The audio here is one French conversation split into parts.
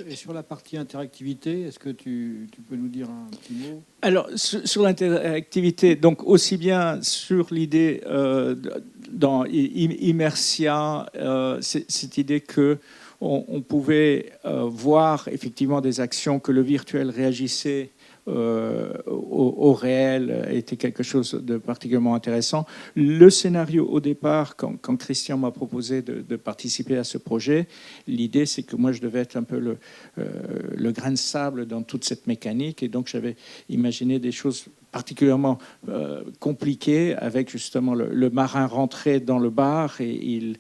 Et sur la partie interactivité, est-ce que tu peux nous dire un petit mot? Alors, sur l'interactivité, donc aussi bien sur l'idée dans Immersia, cette idée que on pouvait voir effectivement des actions, que le virtuel réagissait au réel était quelque chose de particulièrement intéressant. Le scénario au départ, quand Christian m'a proposé de participer à ce projet, l'idée c'est que moi je devais être un peu le grain de sable dans toute cette mécanique, et donc j'avais imaginé des choses particulièrement compliquées, avec justement le marin rentrait dans le bar et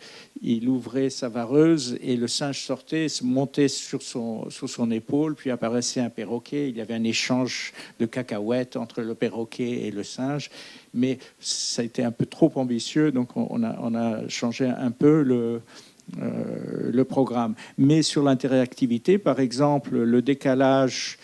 il ouvrait sa vareuse et le singe sortait, se montait sur son épaule, puis apparaissait un perroquet. Il y avait un échange de cacahuètes entre le perroquet et le singe, mais ça a été un peu trop ambitieux, donc on a changé un peu le programme. Mais sur l'interactivité, par exemple, le décalage,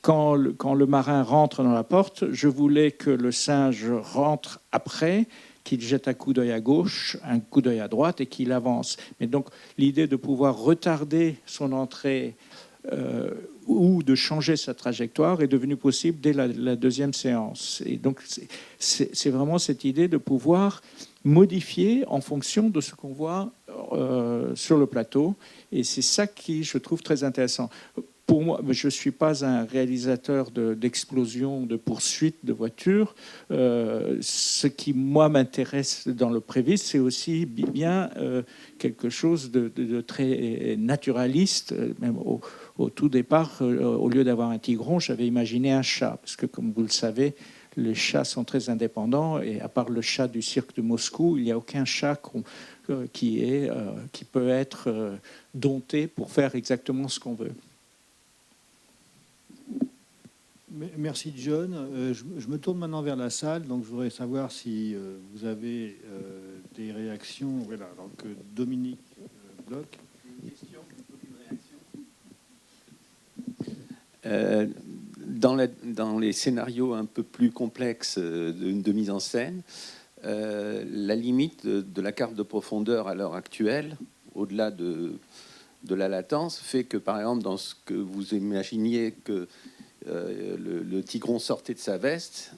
quand le marin rentre dans la porte, je voulais que le singe rentre après, qu'il jette un coup d'œil à gauche, un coup d'œil à droite et qu'il avance. Mais donc l'idée de pouvoir retarder son entrée ou de changer sa trajectoire est devenue possible dès la deuxième séance. Et donc c'est vraiment cette idée de pouvoir modifier en fonction de ce qu'on voit sur le plateau. Et c'est ça qui, je trouve, très intéressant. Pour moi, je ne suis pas un réalisateur d'explosions, de poursuites de voitures. Ce qui, moi, m'intéresse dans le Prévis, c'est aussi bien quelque chose de très naturaliste. Même au tout départ, au lieu d'avoir un tigron, j'avais imaginé un chat. Parce que, comme vous le savez, les chats sont très indépendants. Et à part le chat du cirque de Moscou, il n'y a aucun chat qui peut être dompté pour faire exactement ce qu'on veut. Merci John. Je me tourne maintenant vers la salle, donc je voudrais savoir si vous avez des réactions. Voilà, donc Dominique Bloch. Une question, une réaction. Dans les scénarios un peu plus complexes de mise en scène, la limite de la carte de profondeur à l'heure actuelle, au-delà de la latence, fait que, par exemple, dans ce que vous imaginiez que le tigron sortait de sa veste,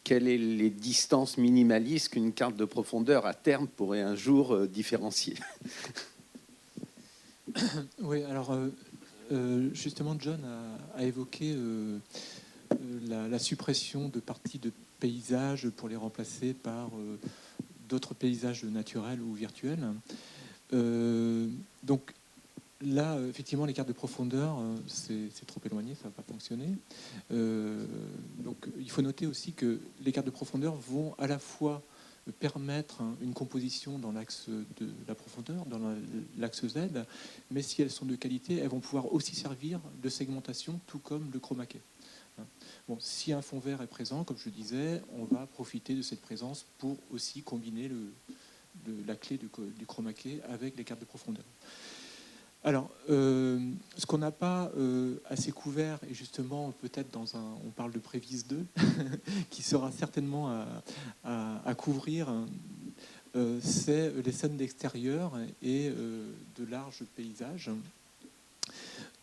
quelles sont les distances minimalistes qu'une carte de profondeur à terme pourrait un jour différencier? Oui, alors justement, John a évoqué la suppression de parties de paysages pour les remplacer par d'autres paysages naturels ou virtuels. Donc là, effectivement, les cartes de profondeur, c'est trop éloigné, ça ne va pas fonctionner. Donc il faut noter aussi que les cartes de profondeur vont à la fois permettre une composition dans l'axe de la profondeur, dans l'axe Z, mais si elles sont de qualité, elles vont pouvoir aussi servir de segmentation, tout comme le chroma key. Bon, si un fond vert est présent, comme je disais, on va profiter de cette présence pour aussi combiner la clé du chroma key avec les cartes de profondeur. Alors, ce qu'on n'a pas assez couvert, et justement, peut-être on parle de Prévis 2, qui sera certainement à couvrir, c'est les scènes d'extérieur et de larges paysages,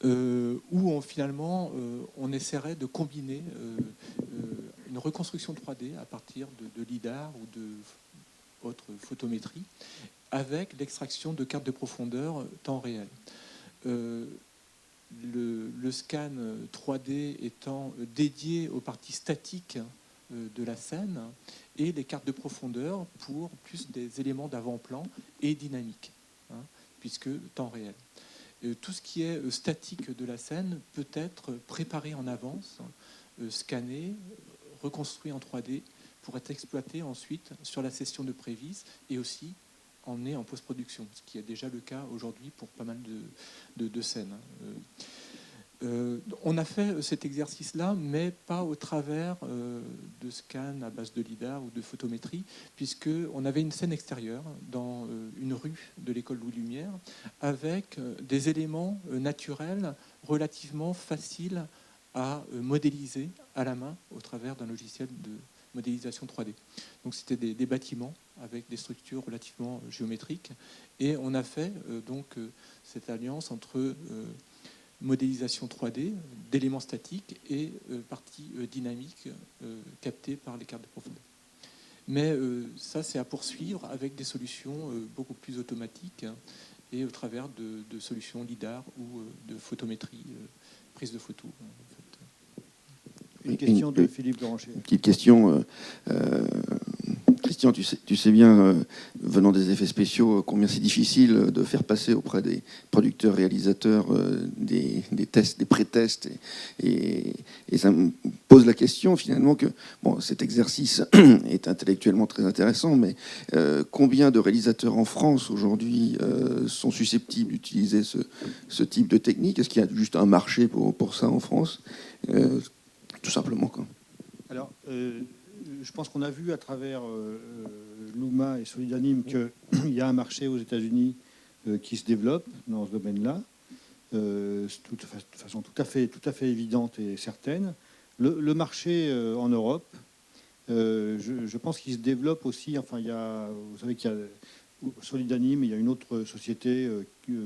où finalement, on essaierait de combiner une reconstruction 3D à partir de LIDAR ou de autre photométrie, avec l'extraction de cartes de profondeur temps réel. Le scan 3D étant dédié aux parties statiques de la scène et les cartes de profondeur pour plus des éléments d'avant-plan et dynamique, puisque temps réel. Tout ce qui est statique de la scène peut être préparé en avance, scanné, reconstruit en 3D pour être exploité ensuite sur la session de Prévis et aussi emmené en post-production, ce qui est déjà le cas aujourd'hui pour pas mal de scènes. On a fait cet exercice-là, mais pas au travers de scans à base de LIDAR ou de photométrie, puisqu'on avait une scène extérieure dans une rue de l'école Louis Lumière, avec des éléments naturels relativement faciles à modéliser à la main au travers d'un logiciel modélisation 3D. Donc c'était des bâtiments avec des structures relativement géométriques. Et on a fait cette alliance entre modélisation 3D, d'éléments statiques et partie dynamique captée par les cartes de profondeur. Mais ça, c'est à poursuivre avec des solutions beaucoup plus automatiques et au travers de solutions LIDAR ou de photométrie, prise de photos. En fait. Une question de Philippe Loranger. Une petite question. Christian, tu sais bien, venant des effets spéciaux, combien c'est difficile de faire passer auprès des producteurs, réalisateurs des tests, des pré-tests. Et ça me pose la question, finalement, que bon, cet exercice est intellectuellement très intéressant, mais combien de réalisateurs en France, aujourd'hui, sont susceptibles d'utiliser ce type de technique? Est-ce qu'il y a juste un marché pour ça en France? Tout simplement, quoi. Alors, je pense qu'on a vu à travers Luma et Solidanime qu'il y a un marché aux États-Unis qui se développe dans ce domaine-là, de façon tout à fait évidente et certaine. Le marché en Europe, je pense qu'il se développe aussi. Enfin, vous savez qu'il y a Solidanime, il y a une autre société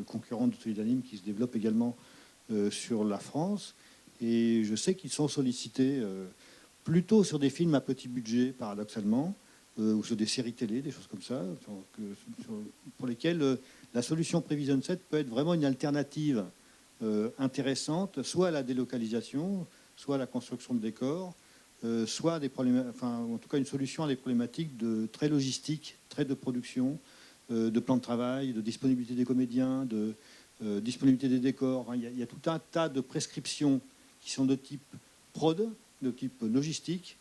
concurrente de Solidanime qui se développe également sur la France. Et je sais qu'ils sont sollicités plutôt sur des films à petit budget, paradoxalement, ou sur des séries télé, des choses comme ça, pour lesquelles la solution Prevision 7 peut être vraiment une alternative intéressante, soit à la délocalisation, soit à la construction de décors, soit à des problèmes, enfin, en tout cas une solution à des problématiques très logistiques, très de production, de plan de travail, de disponibilité des comédiens, de disponibilité des décors. Il y a tout un tas de prescriptions qui sont de type prod, de type logistique,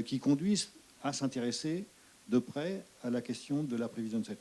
qui conduisent à s'intéresser de près à la question de la Prevision 7.